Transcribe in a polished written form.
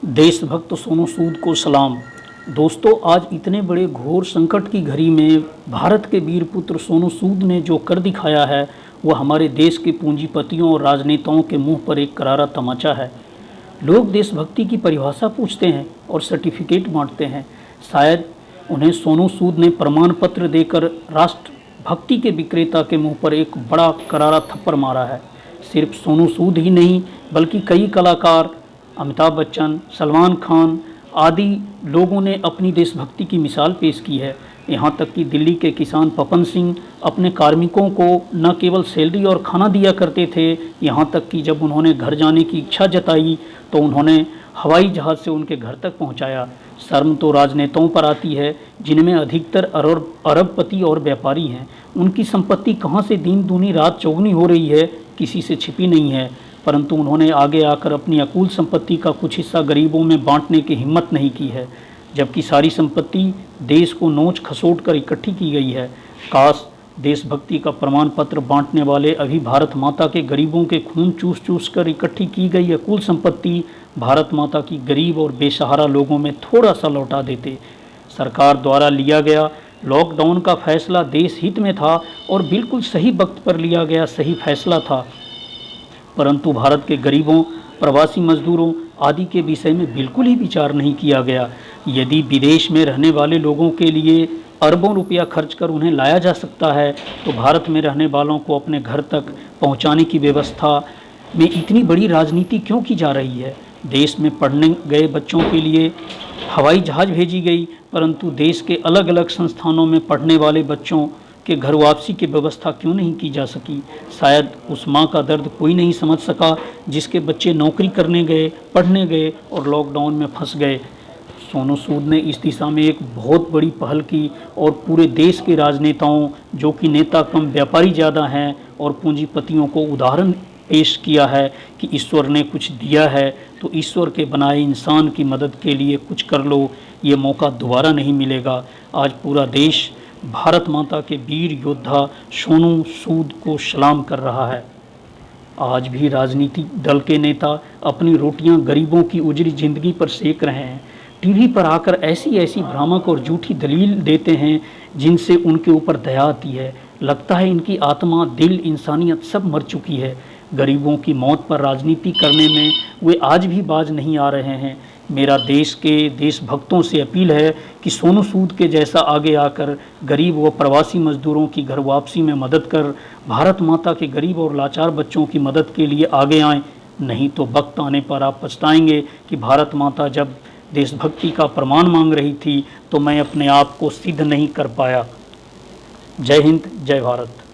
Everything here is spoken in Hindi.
देशभक्त सोनू सूद को सलाम। दोस्तों, आज इतने बड़े घोर संकट की घड़ी में भारत के वीर पुत्र सोनू सूद ने जो कर दिखाया है वह हमारे देश के पूंजीपतियों और राजनेताओं के मुंह पर एक करारा तमाचा है। लोग देशभक्ति की परिभाषा पूछते हैं और सर्टिफिकेट बांटते हैं। शायद उन्हें सोनू सूद ने प्रमाण पत्र देकर राष्ट्रभक्ति के विक्रेता के मुंह पर एक बड़ा करारा थप्पड़ मारा है। सिर्फ सोनू सूद ही नहीं बल्कि कई कलाकार, अमिताभ बच्चन, सलमान खान आदि लोगों ने अपनी देशभक्ति की मिसाल पेश की है। यहाँ तक कि दिल्ली के किसान पवन सिंह अपने कार्मिकों को न केवल सैलरी और खाना दिया करते थे, यहाँ तक कि जब उन्होंने घर जाने की इच्छा जताई तो उन्होंने हवाई जहाज़ से उनके घर तक पहुँचाया। शर्म तो राजनेताओं पर आती है जिनमें अधिकतर अरबपति और व्यापारी हैं। उनकी संपत्ति कहाँ से दिन दूनी रात चौगुनी हो रही है किसी से छिपी नहीं है, परंतु उन्होंने आगे आकर अपनी अकुल संपत्ति का कुछ हिस्सा गरीबों में बांटने की हिम्मत नहीं की है, जबकि सारी संपत्ति देश को नोच खसोट कर इकट्ठी की गई है। काश देशभक्ति का प्रमाण पत्र बांटने वाले अभी भारत माता के गरीबों के खून चूस चूस कर इकट्ठी की गई अकुल संपत्ति भारत माता की गरीब और बेसहारा लोगों में थोड़ा सा लौटा देते। सरकार द्वारा लिया गया लॉकडाउन का फैसला देश हित में था और बिल्कुल सही वक्त पर लिया गया सही फैसला था, परंतु भारत के गरीबों, प्रवासी मजदूरों आदि के विषय में बिल्कुल ही विचार नहीं किया गया। यदि विदेश में रहने वाले लोगों के लिए अरबों रुपया खर्च कर उन्हें लाया जा सकता है तो भारत में रहने वालों को अपने घर तक पहुंचाने की व्यवस्था में इतनी बड़ी राजनीति क्यों की जा रही है। देश में पढ़ने गए बच्चों के लिए हवाई जहाज़ भेजी गई, परंतु देश के अलग अलग संस्थानों में पढ़ने वाले बच्चों के घर वापसी की व्यवस्था क्यों नहीं की जा सकी। शायद उस माँ का दर्द कोई नहीं समझ सका जिसके बच्चे नौकरी करने गए, पढ़ने गए और लॉकडाउन में फंस गए। सोनू सूद ने इस दिशा में एक बहुत बड़ी पहल की और पूरे देश के राजनेताओं, जो कि नेता कम व्यापारी ज़्यादा हैं, और पूंजीपतियों को उदाहरण पेश किया है कि ईश्वर ने कुछ दिया है तो ईश्वर के बनाए इंसान की मदद के लिए कुछ कर लो, ये मौका दोबारा नहीं मिलेगा। आज पूरा देश भारत माता के वीर योद्धा सोनू सूद को सलाम कर रहा है। आज भी राजनीतिक दल के नेता अपनी रोटियां गरीबों की उजरी जिंदगी पर सेक रहे हैं। टीवी पर आकर ऐसी ऐसी भ्रामक और झूठी दलील देते हैं जिनसे उनके ऊपर दया आती है। लगता है इनकी आत्मा, दिल, इंसानियत सब मर चुकी है। गरीबों की मौत पर राजनीति करने में वे आज भी बाज नहीं आ रहे हैं। मेरा देश के देशभक्तों से अपील है कि सोनू सूद के जैसा आगे आकर गरीब व प्रवासी मजदूरों की घर वापसी में मदद कर भारत माता के गरीब और लाचार बच्चों की मदद के लिए आगे आएं। नहीं तो वक्त आने पर आप पछताएंगे कि भारत माता जब देशभक्ति का प्रमाण मांग रही थी तो मैं अपने आप को सिद्ध नहीं कर पाया। जय हिंद, जय भारत।